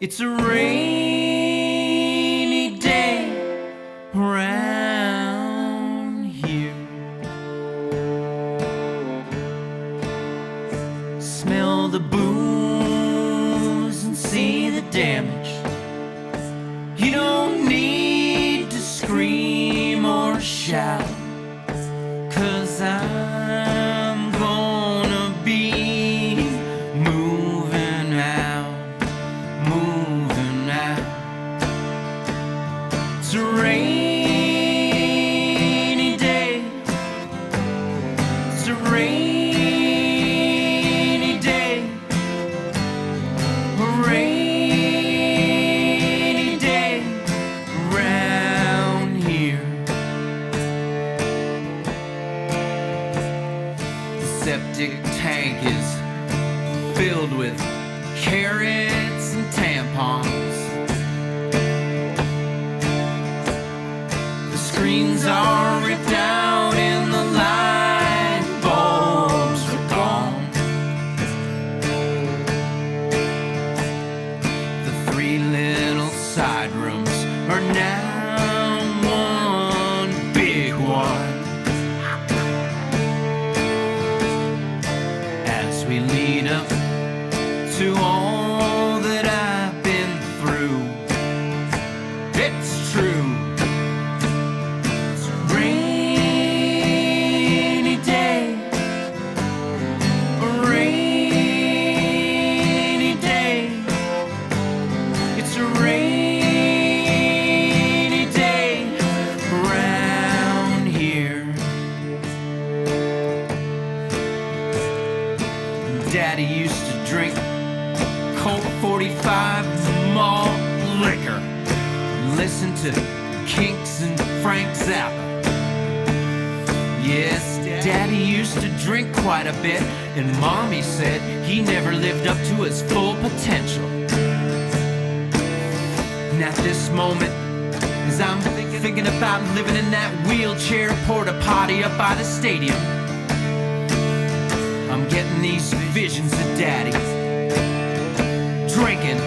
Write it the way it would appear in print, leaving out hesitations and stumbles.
It's a rainy day around here. Smell the booze and see the damage. You don't need to scream or shout, 'cause I'm gonna be moving out, moving out. It's a rainy day. It's a rainy day. A rainy day around here. The septic tank is filled with carrots and tampons. The screens are ripped out and the light bulbs are gone. The three little side rooms are now one big one. As we lead up to all that I've been through, it's true. It's a rainy day. A rainy day. It's a rainy day around here. Daddy used to drink Colt 45 malt liquor, listen to Kinks and Frank Zappa. Yes, Daddy used to drink quite a bit, and Mommy said he never lived up to his full potential. And at this moment, as I'm thinking about living in that wheelchair porta potty up by the stadium, I'm getting these visions of Daddy drinking